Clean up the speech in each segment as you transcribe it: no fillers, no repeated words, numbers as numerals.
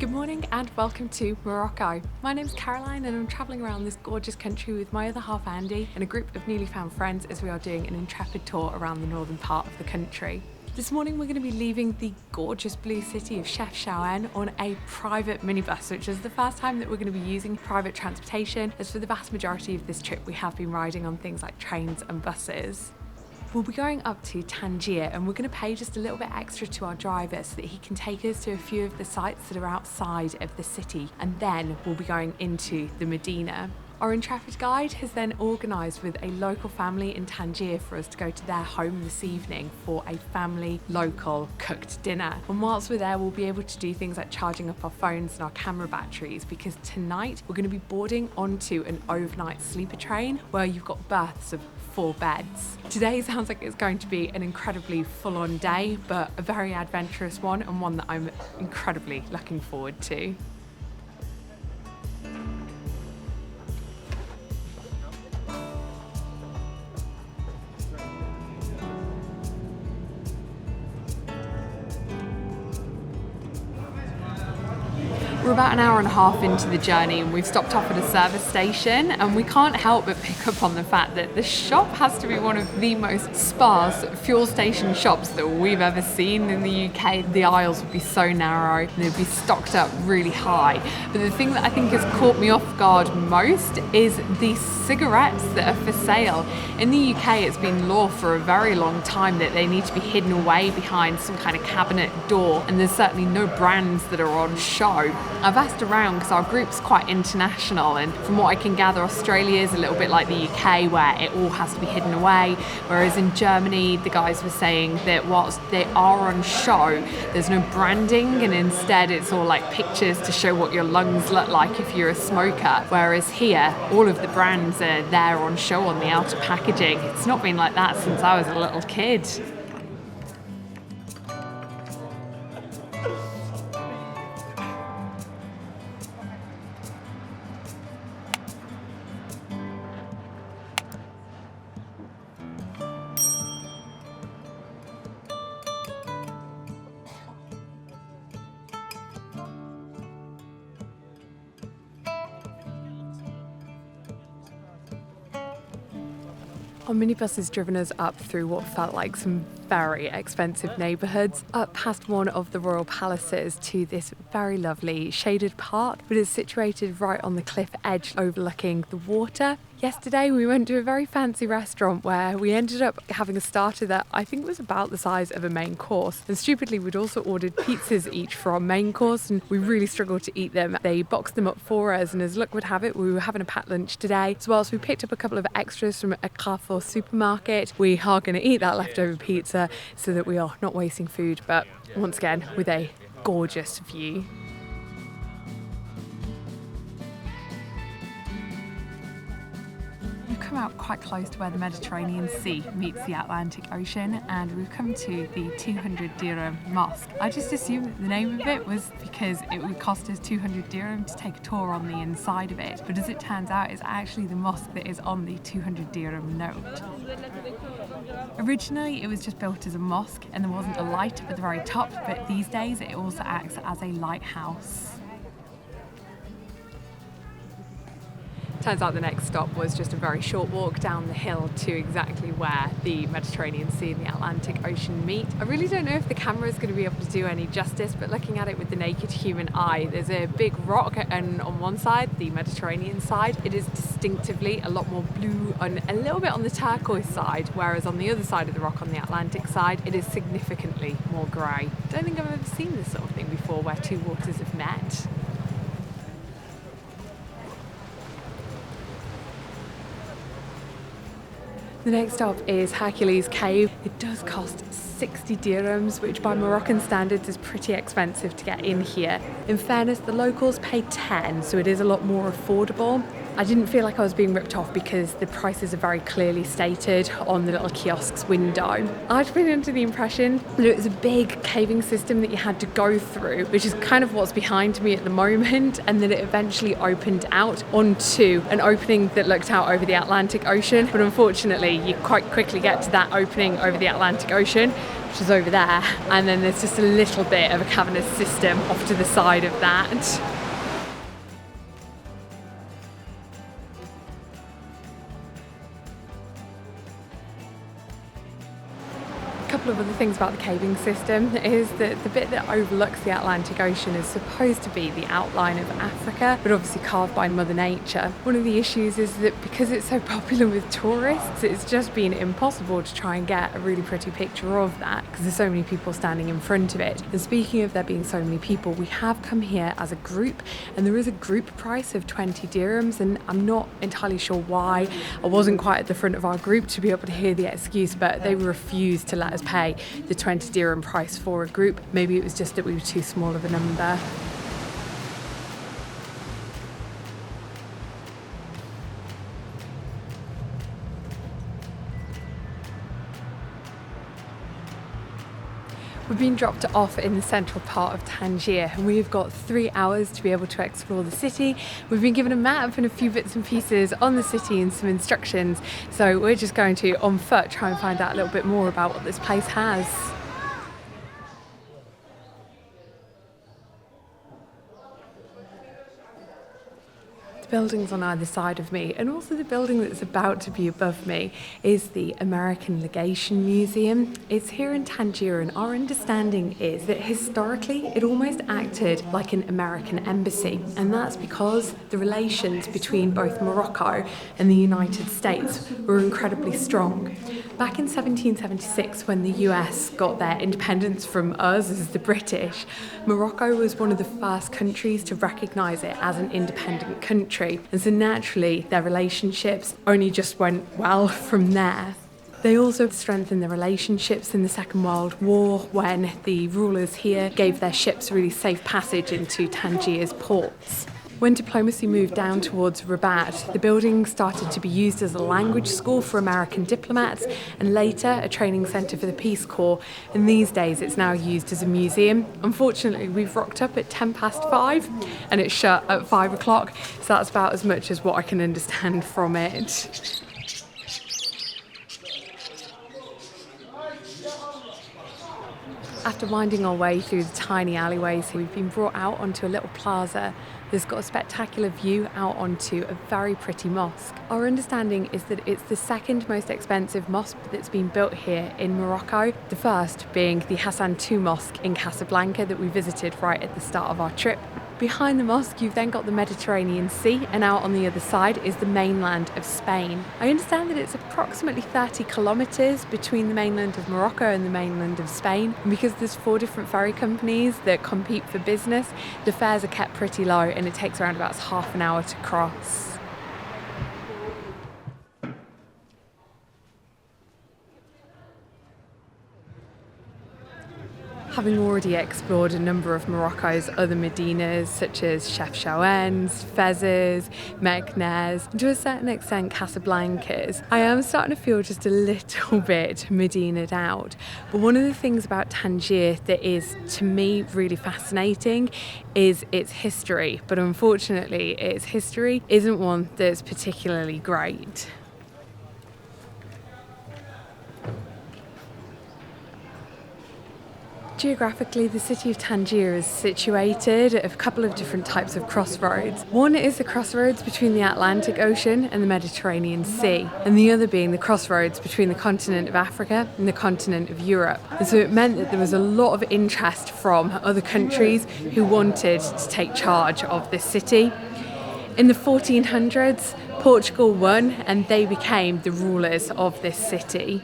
Good morning and welcome to Morocco. My name's Caroline and I'm travelling around this gorgeous country with my other half Andy and a group of newly found friends as we are doing an Intrepid tour around the northern part of the country. This morning we're going to be leaving the gorgeous blue city of Chefchaouen on a private minibus, which is the first time that we're going to be using private transportation, as for the vast majority of this trip we have been riding on things like trains and buses. We'll be going up to Tangier and we're going to pay just a little bit extra to our driver so that he can take us to a few of the sites that are outside of the city, and then we'll be going into the Medina. Our Intrepid guide has then organised with a local family in Tangier for us to go to their home this evening for a family local cooked dinner. And whilst we're there, we'll be able to do things like charging up our phones and our camera batteries, because tonight we're going to be boarding onto an overnight sleeper train where you've got berths of 4 beds. Today sounds like it's going to be an incredibly full-on day, but a very adventurous one, and one that I'm incredibly looking forward to. We're about an hour and a half into the journey and we've stopped off at a service station, and we can't help but pick up on the fact that the shop has to be one of the most sparse fuel station shops that we've ever seen in the UK. The aisles would be so narrow, they'd be stocked up really high. But the thing that I think has caught me off guard most is the cigarettes that are for sale. In the UK it's been law for a very long time that they need to be hidden away behind some kind of cabinet door, and there's certainly no brands that are on show. I've asked around because our group's quite international, and from what I can gather, Australia is a little bit like the UK where it all has to be hidden away, whereas in Germany the guys were saying that whilst they are on show, there's no branding, and instead it's all like pictures to show what your lungs look like if you're a smoker, whereas here all of the brands are there on show on the outer packaging. It's not been like that since I was a little kid. Our minibus has driven us up through what felt like some very expensive neighbourhoods, up past one of the royal palaces to this very lovely shaded park, but it's situated right on the cliff edge overlooking the water. Yesterday we went to a very fancy restaurant where we ended up having a starter that I think was about the size of a main course, and stupidly we'd also ordered pizzas each for our main course and we really struggled to eat them. They boxed them up for us, and as luck would have it we were having a packed lunch today, so whilst we picked up a couple of extras from a Carrefour supermarket, we are going to eat that leftover pizza so that we are not wasting food, but once again with a gorgeous view. We've come out quite close to where the Mediterranean Sea meets the Atlantic Ocean, and we've come to the 200 dirham mosque. I just assumed that the name of it was because it would cost us 200 dirham to take a tour on the inside of it, but as it turns out it's actually the mosque that is on the 200 dirham note. Originally it was just built as a mosque and there wasn't a light up at the very top, but these days it also acts as a lighthouse. Turns out the next stop was just a very short walk down the hill to exactly where the Mediterranean Sea and the Atlantic Ocean meet. I really don't know if the camera is going to be able to do any justice, but looking at it with the naked human eye, there's a big rock, and on one side, the Mediterranean side, it is distinctively a lot more blue and a little bit on the turquoise side, whereas on the other side of the rock, on the Atlantic side, it is significantly more grey. I don't think I've ever seen this sort of thing before where two waters have met. The next stop is Hercules Caves. It does cost 60 dirhams, which by Moroccan standards is pretty expensive to get in here. In fairness, the locals pay 10, so it is a lot more affordable. I didn't feel like I was being ripped off because the prices are very clearly stated on the little kiosk's window. I'd been under the impression that it was a big caving system that you had to go through, which is kind of what's behind me at the moment, and that it eventually opened out onto an opening that looked out over the Atlantic Ocean. But unfortunately, you quite quickly get to that opening over the Atlantic Ocean, which is over there, and then there's just a little bit of a cavernous system off to the side of that. A couple of other things about the caving system is that the bit that overlooks the Atlantic Ocean is supposed to be the outline of Africa, but obviously carved by Mother Nature. One of the issues is that because it's so popular with tourists, it's just been impossible to try and get a really pretty picture of that because there's so many people standing in front of it. And speaking of there being so many people, we have come here as a group, and there is a group price of 20 dirhams, and I'm not entirely sure why. I wasn't quite at the front of our group to be able to hear the excuse, but they refused to let us pay the 20 dirham price for a group. Maybe it was just that we were too small of a number. We've been dropped off in the central part of Tangier, and we've got 3 hours to be able to explore the city. We've been given a map and a few bits and pieces on the city and some instructions, so we're just going to, on foot, try and find out a little bit more about what this place has. Buildings on either side of me, and also the building that's about to be above me, is the American Legation Museum. It's here in Tangier, and our understanding is that historically it almost acted like an American embassy, and that's because the relations between both Morocco and the United States were incredibly strong. Back in 1776, when the US got their independence from us as the British, Morocco was one of the first countries to recognise it as an independent country. And so naturally, their relationships only just went well from there. They also strengthened their relationships in the Second World War when the rulers here gave their ships really safe passage into Tangier's ports. When diplomacy moved down towards Rabat, the building started to be used as a language school for American diplomats, and later a training centre for the Peace Corps, and these days it's now used as a museum. Unfortunately, we've rocked up at 5:10 and it's shut at 5 o'clock, so that's about as much as what I can understand from it. After winding our way through the tiny alleyways, we've been brought out onto a little plaza that's got a spectacular view out onto a very pretty mosque. Our understanding is that it's the second most expensive mosque that's been built here in Morocco, the first being the Hassan II Mosque in Casablanca that we visited right at the start of our trip. Behind the mosque, you've then got the Mediterranean Sea, and out on the other side is the mainland of Spain. I understand that it's approximately 30 kilometres between the mainland of Morocco and the mainland of Spain. And because there's 4 different ferry companies that compete for business, the fares are kept pretty low, and it takes around about half an hour to cross. Having already explored a number of Morocco's other medinas, such as Chefchaouen's, Fez's, Meknes, and to a certain extent Casablanca's, I am starting to feel just a little bit Medina'd out. But one of the things about Tangier that is, to me, really fascinating is its history. But unfortunately, its history isn't one that's particularly great. Geographically, the city of Tangier is situated at a couple of different types of crossroads. One is the crossroads between the Atlantic Ocean and the Mediterranean Sea, and the other being the crossroads between the continent of Africa and the continent of Europe. And so it meant that there was a lot of interest from other countries who wanted to take charge of this city. In the 1400s, Portugal won, and they became the rulers of this city.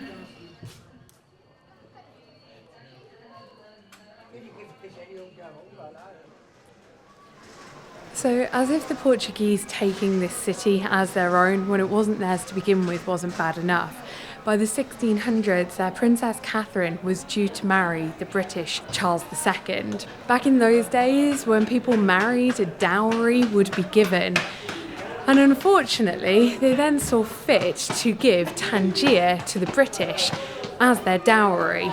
So, as if the Portuguese taking this city as their own when it wasn't theirs to begin with wasn't bad enough, by the 1600s, their Princess Catherine was due to marry the British Charles II. Back in those days, when people married, a dowry would be given. And unfortunately, they then saw fit to give Tangier to the British as their dowry.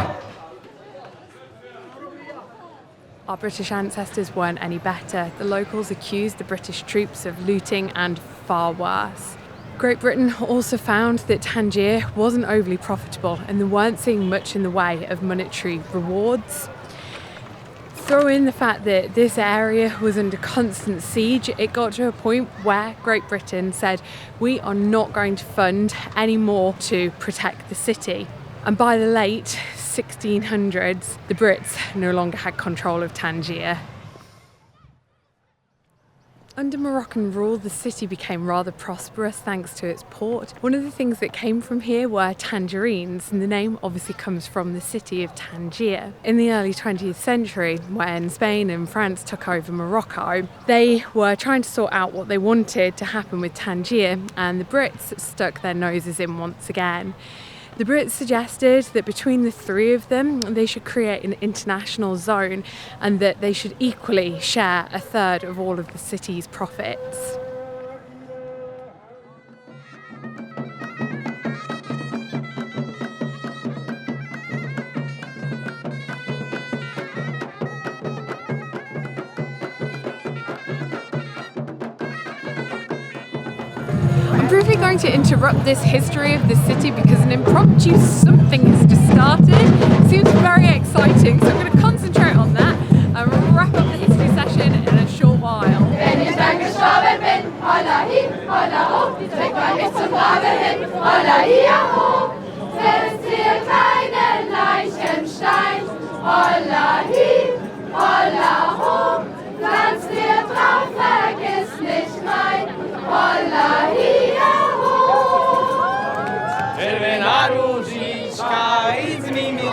Our British ancestors weren't any better. The locals accused the British troops of looting and far worse. Great Britain also found that Tangier wasn't overly profitable and they weren't seeing much in the way of monetary rewards. Throw in the fact that this area was under constant siege, it got to a point where Great Britain said, we are not going to fund any more to protect the city. And by the late 1600s, the Brits no longer had control of Tangier. Under Moroccan rule, the city became rather prosperous thanks to its port. One of the things that came from here were tangerines, and the name obviously comes from the city of Tangier. In the early 20th century, when Spain and France took over Morocco, they were trying to sort out what they wanted to happen with Tangier, and the Brits stuck their noses in once again. The Brits suggested that between the three of them, they should create an international zone and that they should equally share a third of all of the city's profits. I'm briefly going to interrupt this history of the city because an impromptu something has just started. It seems very exciting, so I'm going to concentrate on that and wrap up the history session in a short while. Wenn ich dann gestorben bin, holla hi, holla ho, trägt man mich zum Grabe hin, holla hi, ho. Setzt ihr kleinen Leichenstein, holla hi, holla ho. Pflanzt ihr drauf, vergiss nicht rein, holla hi, ho. Czerwena różyczka i z nimi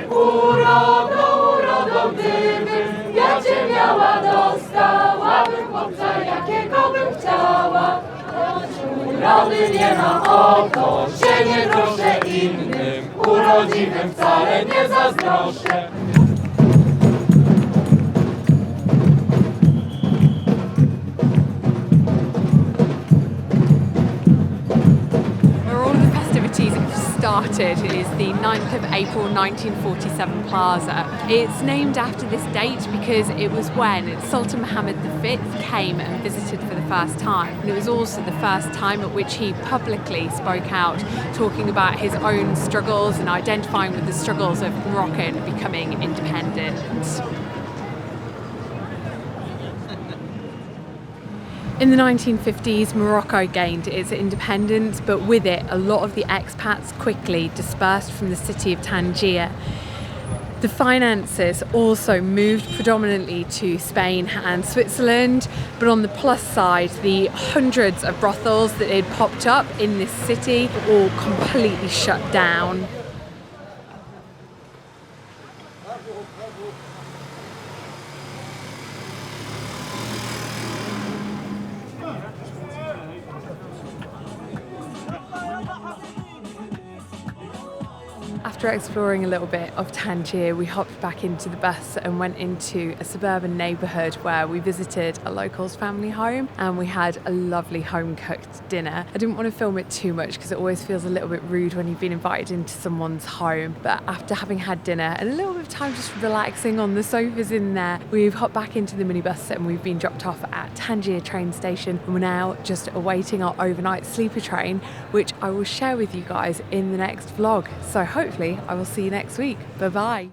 Urodą, gdybym ja cię miała, dostałabym chłopca, jakiego bym chciała. Urody nie ma, o to się nie proszę innym, urodziwym wcale nie zazdroszczę. Started is the 9th of April 1947 Plaza. It's named after this date because it was when Sultan Mohammed V came and visited for the first time, and it was also the first time at which he publicly spoke out, talking about his own struggles and identifying with the struggles of Morocco becoming independent. In the 1950s, Morocco gained its independence, but with it, a lot of the expats quickly dispersed from the city of Tangier. The finances also moved predominantly to Spain and Switzerland, but on the plus side, the hundreds of brothels that had popped up in this city were all completely shut down. After exploring a little bit of Tangier, we hopped back into the bus and went into a suburban neighbourhood where we visited a locals family home and we had a lovely home-cooked dinner. I didn't want to film it too much because it always feels a little bit rude when you've been invited into someone's home, but after having had dinner and a little bit of time just relaxing on the sofas in there, we've hopped back into the minibus and we've been dropped off at Tangier train station, and we're now just awaiting our overnight sleeper train, which I will share with you guys in the next vlog. So hopefully I will see you next week. Bye bye.